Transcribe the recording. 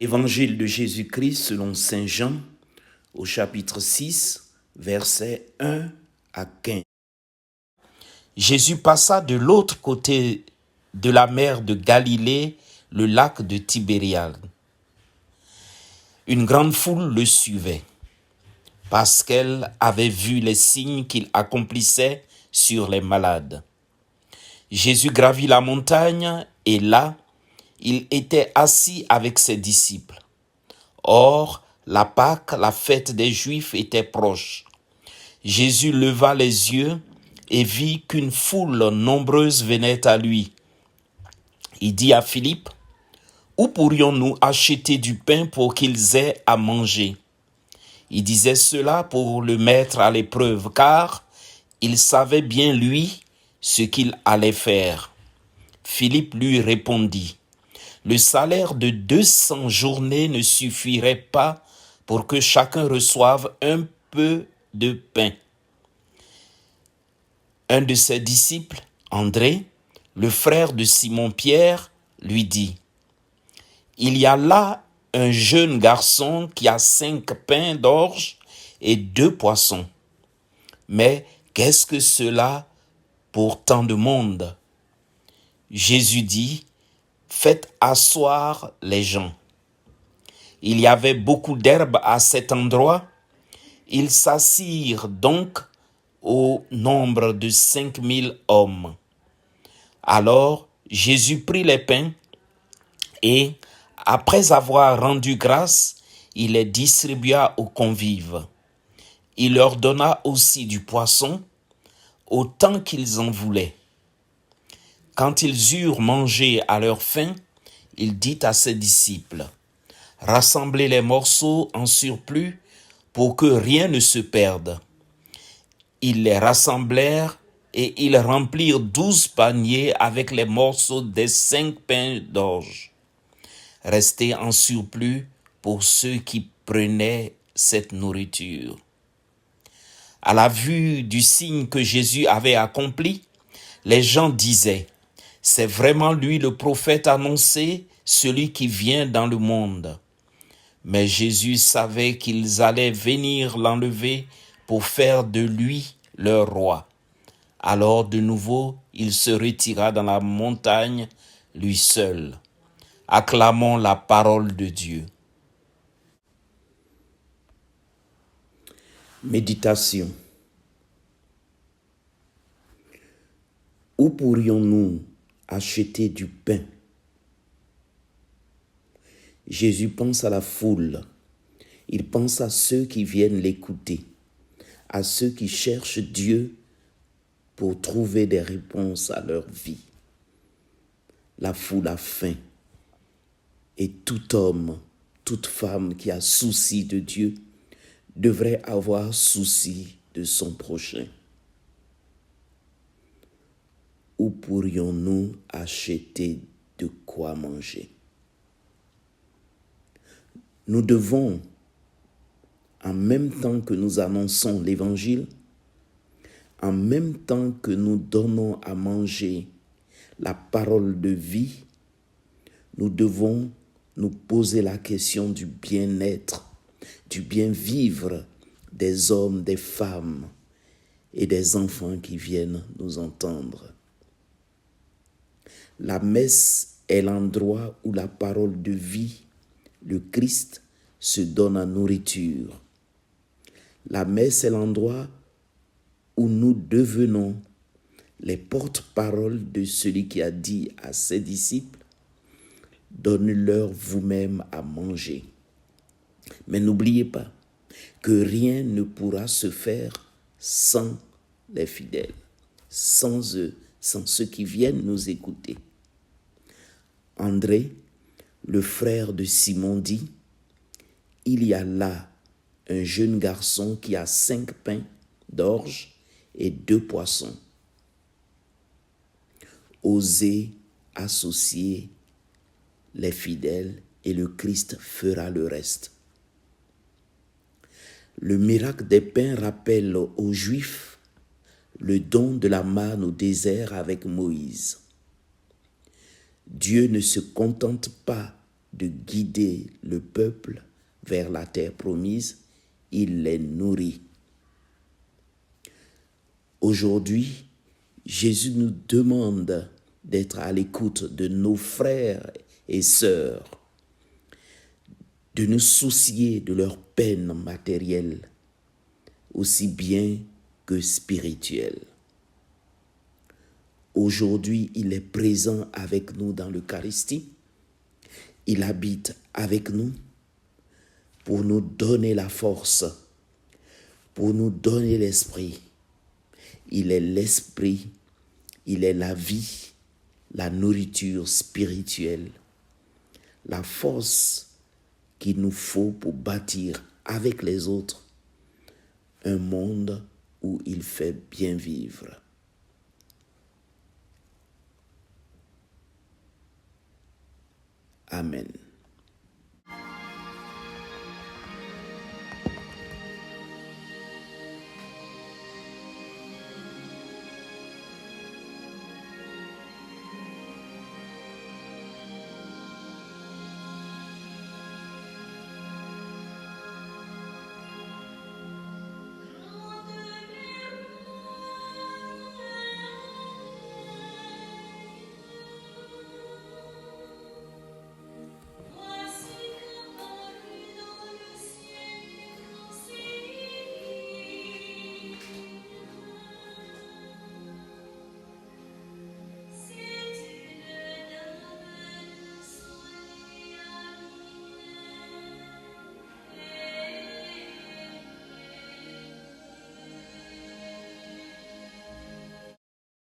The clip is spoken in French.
Évangile de Jésus-Christ selon Saint Jean, au chapitre 6, versets 1 à 15. Jésus passa de l'autre côté de la mer de Galilée, le lac de Tibériade. Une grande foule le suivait, parce qu'elle avait vu les signes qu'il accomplissait sur les malades. Jésus gravit la montagne et là, il était assis avec ses disciples. Or, la Pâque, la fête des Juifs, était proche. Jésus leva les yeux et vit qu'une foule nombreuse venait à lui. Il dit à Philippe, « Où pourrions-nous acheter du pain pour qu'ils aient à manger ?» Il disait cela pour le mettre à l'épreuve, car il savait bien, lui, ce qu'il allait faire. Philippe lui répondit, « Le salaire de 200 journées ne suffirait pas pour que chacun reçoive un peu de pain. » Un de ses disciples, André, le frère de Simon-Pierre, lui dit, « Il y a là un jeune garçon qui a 5 pains d'orge et 2 poissons. Mais qu'est-ce que cela pour tant de monde ?» Jésus dit, « Faites asseoir les gens. » Il y avait beaucoup d'herbe à cet endroit. Ils s'assirent donc au nombre de 5000 hommes. Alors Jésus prit les pains et, après avoir rendu grâce, il les distribua aux convives. Il leur donna aussi du poisson, autant qu'ils en voulaient. Quand ils eurent mangé à leur faim, il dit à ses disciples, « Rassemblez les morceaux en surplus pour que rien ne se perde. » Ils les rassemblèrent et ils remplirent 12 paniers avec les morceaux des 5 pains d'orge, restés en surplus pour ceux qui prenaient cette nourriture. À la vue du signe que Jésus avait accompli, les gens disaient, « C'est vraiment lui le prophète annoncé, celui qui vient dans le monde. » Mais Jésus savait qu'ils allaient venir l'enlever pour faire de lui leur roi. Alors de nouveau, il se retira dans la montagne, lui seul. Acclamons la parole de Dieu. Méditation. Où pourrions-nous acheter du pain? Jésus pense à la foule. Il pense à ceux qui viennent l'écouter, à ceux qui cherchent Dieu pour trouver des réponses à leur vie. La foule a faim. Et tout homme, toute femme qui a souci de Dieu devrait avoir souci de son prochain. Où pourrions-nous acheter de quoi manger? Nous devons, en même temps que nous annonçons l'Évangile, en même temps que nous donnons à manger la parole de vie, nous devons nous poser la question du bien-être, du bien-vivre des hommes, des femmes et des enfants qui viennent nous entendre. La messe est l'endroit où la parole de vie, le Christ, se donne en nourriture. La messe est l'endroit où nous devenons les porte-paroles de celui qui a dit à ses disciples, « Donnez-leur vous-même à manger. » Mais n'oubliez pas que rien ne pourra se faire sans les fidèles, sans eux, sans ceux qui viennent nous écouter. André, le frère de Simon, dit, « Il y a là un jeune garçon qui a 5 pains d'orge et 2 poissons. » Osez associer les fidèles et le Christ fera le reste. Le miracle des pains rappelle aux Juifs le don de la manne au désert avec Moïse. Dieu ne se contente pas de guider le peuple vers la terre promise, il les nourrit. Aujourd'hui, Jésus nous demande d'être à l'écoute de nos frères et sœurs, de nous soucier de leurs peines matérielles, aussi bien que spirituelles. Aujourd'hui, il est présent avec nous dans l'Eucharistie. Il habite avec nous pour nous donner la force, pour nous donner l'esprit. Il est l'esprit, il est la vie, la nourriture spirituelle, la force qu'il nous faut pour bâtir avec les autres un monde où il fait bien vivre. Amen.